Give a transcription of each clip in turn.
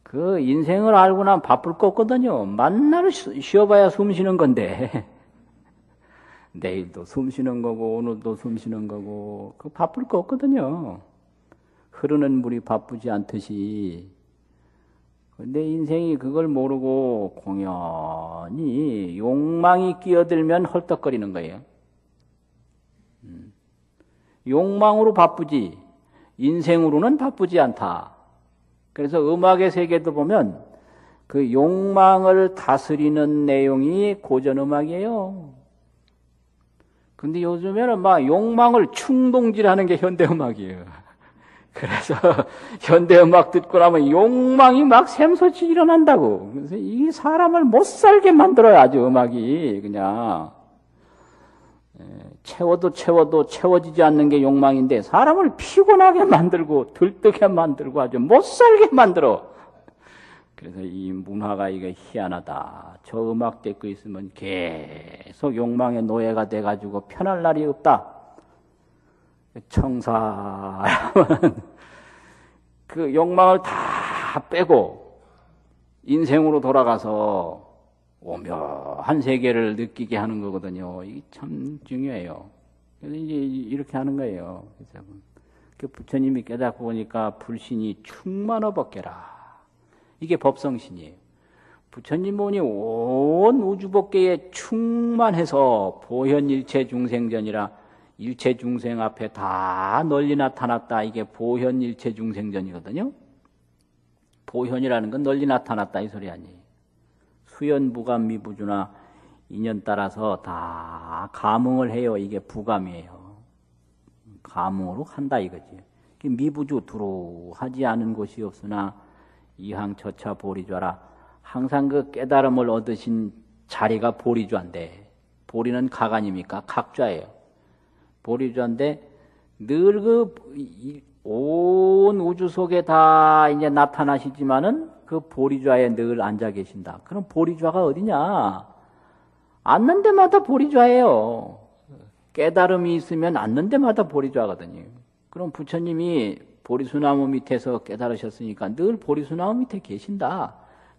그 인생을 알고 나면 바쁠 거 없거든요. 만날 쉬어봐야 숨 쉬는 건데. 내일도 숨 쉬는 거고, 오늘도 숨 쉬는 거고, 그 바쁠 거 없거든요. 흐르는 물이 바쁘지 않듯이. 근데 인생이 그걸 모르고 공연히 욕망이 끼어들면 헐떡거리는 거예요. 욕망으로 바쁘지, 인생으로는 바쁘지 않다. 그래서 음악의 세계도 보면 그 욕망을 다스리는 내용이 고전음악이에요. 근데 요즘에는 막 욕망을 충동질하는 게 현대음악이에요. 그래서 현대음악 듣고 나면 욕망이 막 샘솟이 일어난다고. 그래서 이 사람을 못 살게 만들어요, 아주 음악이. 그냥. 채워도 채워지지 않는 게 욕망인데 사람을 피곤하게 만들고 들뜨게 만들고 아주 못 살게 만들어. 그래서 이 문화가 이게 희한하다. 저 음악 듣고 있으면 계속 욕망의 노예가 돼가지고 편할 날이 없다. 청사하면 그 욕망을 다 빼고 인생으로 돌아가서 오묘한 세계를 느끼게 하는 거거든요. 이게 참 중요해요. 그래서 이제 이렇게 하는 거예요. 그래서 그 부처님이 깨닫고 보니까 불신이 충만어 벗게라. 이게 법성신이에요. 부처님이 온 우주법계에 충만해서 보현일체 중생전이라 일체 중생 앞에 다 널리 나타났다. 이게 보현일체 중생전이거든요. 보현이라는 건 널리 나타났다 이 소리 아니에요. 수연부감 미부주나 인연 따라서 다 감응을 해요. 이게 부감이에요. 감응으로 한다 이거지. 미부주 두루하지 않은 곳이 없으나 이항처차 보리좌라. 항상 그 깨달음을 얻으신 자리가 보리좌인데, 보리는 가관입니까? 각좌예요. 보리좌인데 늘 그 온 우주 속에 다 이제 나타나시지만은 그 보리좌에 늘 앉아 계신다. 그럼 보리좌가 어디냐? 앉는 데마다 보리좌예요. 깨달음이 있으면 앉는 데마다 보리좌거든요. 그럼 부처님이 보리수나무 밑에서 깨달으셨으니까 늘 보리수나무 밑에 계신다.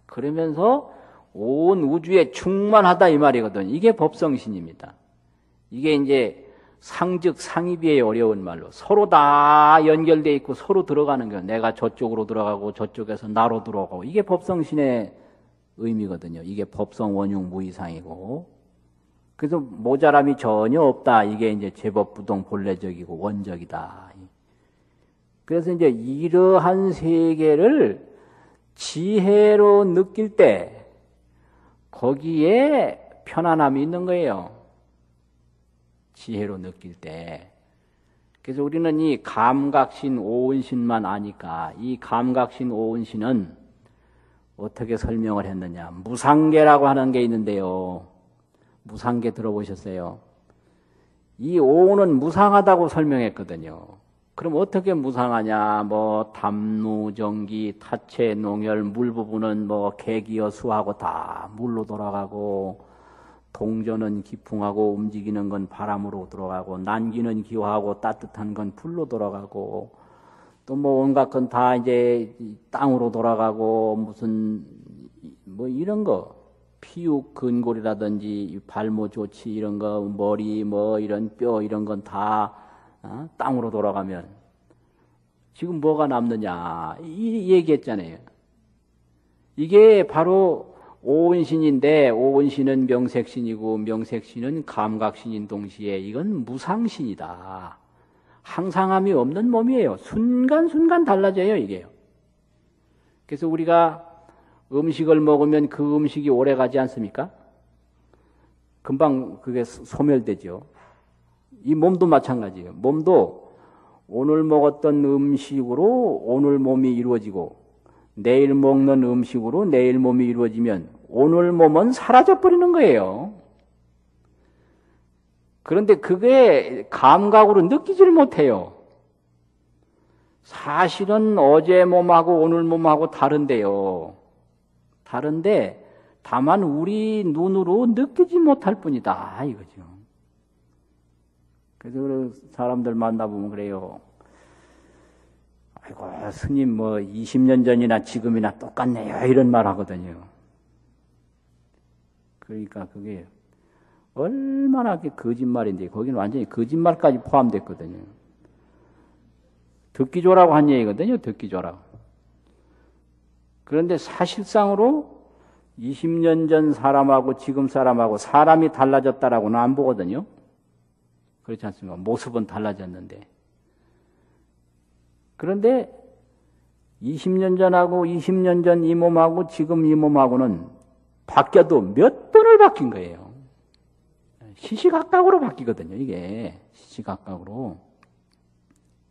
그러면서 온 우주에 충만하다 이 말이거든. 이게 법성신입니다. 이게 이제 상즉 상입이에요. 어려운 말로. 서로 다 연결되어 있고 서로 들어가는 거예요. 내가 저쪽으로 들어가고 저쪽에서 나로 들어가고. 이게 법성신의 의미거든요. 이게 법성 원흉 무이상이고. 그래서 모자람이 전혀 없다. 이게 이제 제법부동 본래적이고 원적이다. 그래서 이제 이러한 세계를 지혜로 느낄 때 거기에 편안함이 있는 거예요. 지혜로 느낄 때. 그래서 우리는 이 감각신 오은신만 아니까 이 감각신 오은신은 어떻게 설명을 했느냐. 무상계라고 하는 게 있는데요. 무상계 들어보셨어요? 이 오은은 무상하다고 설명했거든요. 그럼 어떻게 무상하냐? 뭐 담루, 정기, 타체, 농혈, 물 부분은 뭐 개기여 수하고 다 물로 돌아가고 동전은 기풍하고 움직이는 건 바람으로 들어가고 난기는 기화하고 따뜻한 건 불로 돌아가고 또 뭐 온갖 건 다 이제 땅으로 돌아가고 무슨 뭐 이런 거 피육 근골이라든지 발모 조치 이런 거 머리 뭐 이런 뼈 이런 건 다 땅으로 돌아가면 지금 뭐가 남느냐 이 얘기했잖아요. 이게 바로 오은신인데 오은신은 명색신이고 명색신은 감각신인 동시에 이건 무상신이다. 항상함이 없는 몸이에요. 순간순간 달라져요 이게요. 그래서 우리가 음식을 먹으면 그 음식이 오래 가지 않습니까? 금방 그게 소멸되죠. 이 몸도 마찬가지예요. 몸도 오늘 먹었던 음식으로 오늘 몸이 이루어지고 내일 먹는 음식으로 내일 몸이 이루어지면 오늘 몸은 사라져버리는 거예요. 그런데 그게 감각으로 느끼지를 못해요. 사실은 어제 몸하고 오늘 몸하고 다른데요. 다른데 다만 우리 눈으로 느끼지 못할 뿐이다 이거죠. 그래서 사람들 만나보면 그래요. 아이고, 스님 뭐 20년 전이나 지금이나 똑같네요. 이런 말 하거든요. 그러니까 그게 얼마나 거짓말인데, 거기는 완전히 거짓말까지 포함됐거든요. 듣기 좋라고 한 얘기거든요. 듣기 좋라고. 그런데 사실상으로 20년 전 사람하고 지금 사람하고 사람이 달라졌다라고는 안 보거든요. 그렇지 않습니까? 모습은 달라졌는데. 그런데 20년 전하고 20년 전 이 몸하고 지금 이 몸하고는 바뀌어도 몇 번을 바뀐 거예요. 시시각각으로 바뀌거든요, 이게. 시시각각으로.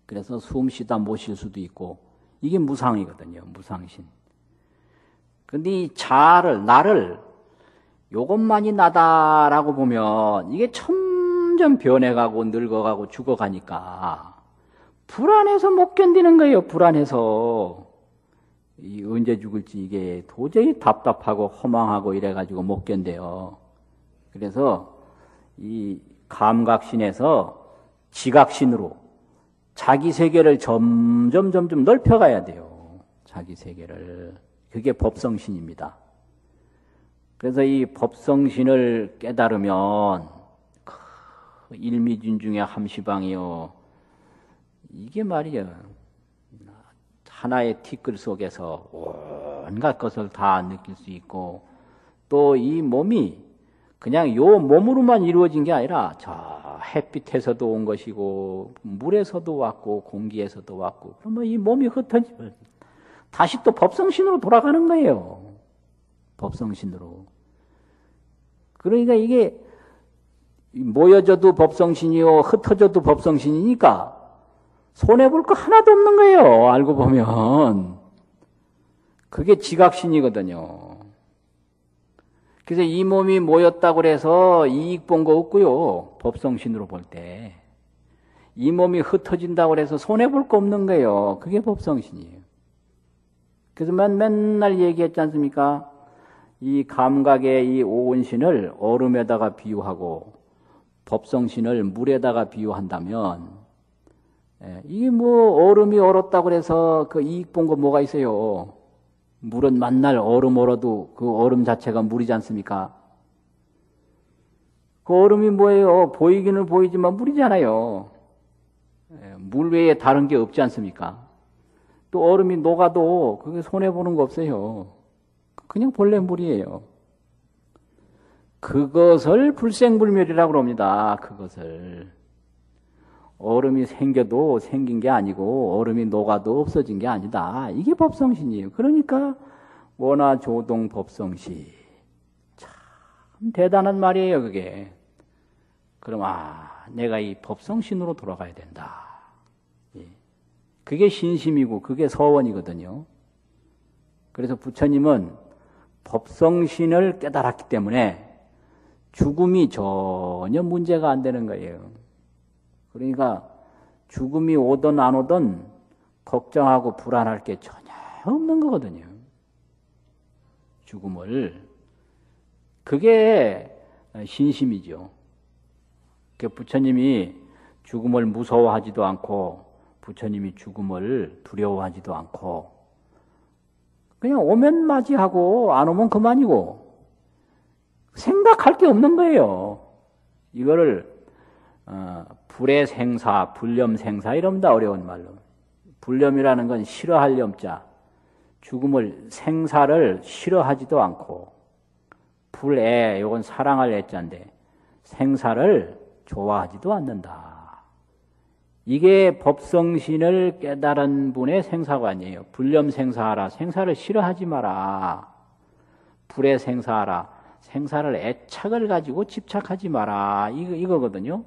그래서 숨 쉬다 못 쉴 수도 있고, 이게 무상이거든요, 무상신. 근데 이 자아를, 나를, 요것만이 나다라고 보면, 이게 점점 변해가고, 늙어가고, 죽어가니까, 불안해서 못 견디는 거예요, 불안해서. 언제 죽을지 이게 도저히 답답하고, 허망하고 이래가지고 못 견뎌요. 그래서, 이 감각신에서 지각신으로 자기 세계를 점점 넓혀가야 돼요. 자기 세계를. 그게 법성신입니다. 그래서 이 법성신을 깨달으면 일미진중의 함시방이요. 이게 말이야. 하나의 티끌 속에서 온갖 것을 다 느낄 수 있고, 또 이 몸이 그냥 요 몸으로만 이루어진 게 아니라 저 햇빛에서도 온 것이고 물에서도 왔고 공기에서도 왔고, 그러면 이 몸이 흩어지면 다시 또 법성신으로 돌아가는 거예요. 법성신으로. 그러니까 이게 모여져도 법성신이요, 흩어져도 법성신이니까 손해볼 거 하나도 없는 거예요. 알고 보면. 그게 지각신이거든요. 그래서 이 몸이 모였다고 해서 이익 본 거 없고요. 법성신으로 볼 때. 이 몸이 흩어진다고 해서 손해볼 거 없는 거예요. 그게 법성신이에요. 그래서 맨날 얘기했지 않습니까? 이 감각의 이 오온신을 얼음에다가 비유하고 법성신을 물에다가 비유한다면, 이게 뭐 얼음이 얼었다고 해서 그 이익 본 거 뭐가 있어요? 물은 만날 얼음 얼어도 그 얼음 자체가 물이지 않습니까? 그 얼음이 뭐예요? 보이기는 보이지만 물이잖아요. 물 외에 다른 게 없지 않습니까? 또 얼음이 녹아도 그게 손해보는 거 없어요. 그냥 본래 물이에요. 그것을 불생불멸이라고 합니다. 그것을. 얼음이 생겨도 생긴 게 아니고 얼음이 녹아도 없어진 게 아니다. 이게 법성신이에요. 그러니까 원화 조동 법성시. 참 대단한 말이에요, 그게. 그럼 내가 이 법성신으로 돌아가야 된다. 그게 신심이고 그게 서원이거든요. 그래서 부처님은 법성신을 깨달았기 때문에 죽음이 전혀 문제가 안 되는 거예요. 그러니까 죽음이 오든 안 오든 걱정하고 불안할 게 전혀 없는 거거든요. 죽음을. 그게 신심이죠. 부처님이 죽음을 무서워하지도 않고 부처님이 죽음을 두려워하지도 않고 그냥 오면 맞이하고 안 오면 그만이고 생각할 게 없는 거예요. 이거를 불의 생사, 불념 생사 이럽니다. 어려운 말로. 불념이라는 건 싫어할 염자. 죽음을, 생사를 싫어하지도 않고, 불애, 이건 사랑할 애자인데 생사를 좋아하지도 않는다. 이게 법성신을 깨달은 분의 생사관이에요. 불념 생사하라. 생사를 싫어하지 마라. 불애 생사하라. 생사를 애착을 가지고 집착하지 마라. 이거거든요.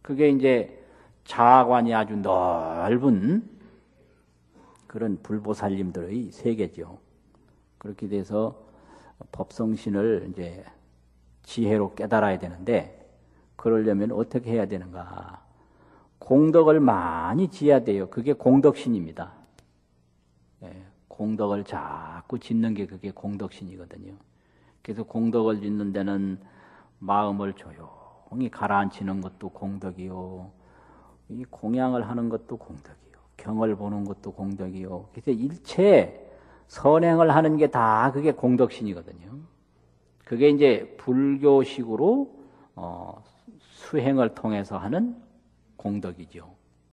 그게 이제 자아관이 아주 넓은 그런 불보살님들의 세계죠. 그렇게 돼서 법성신을 이제 지혜로 깨달아야 되는데, 그러려면 어떻게 해야 되는가? 공덕을 많이 지어야 돼요. 그게 공덕신입니다. 공덕을 자꾸 짓는 게 그게 공덕신이거든요. 그래서 공덕을 짓는 데는 마음을 조용히 가라앉히는 것도 공덕이요, 이 공양을 하는 것도 공덕이요. 경을 보는 것도 공덕이요. 그래서 일체 선행을 하는 게 다 그게 공덕심이거든요. 그게 이제 불교식으로 수행을 통해서 하는 공덕이죠.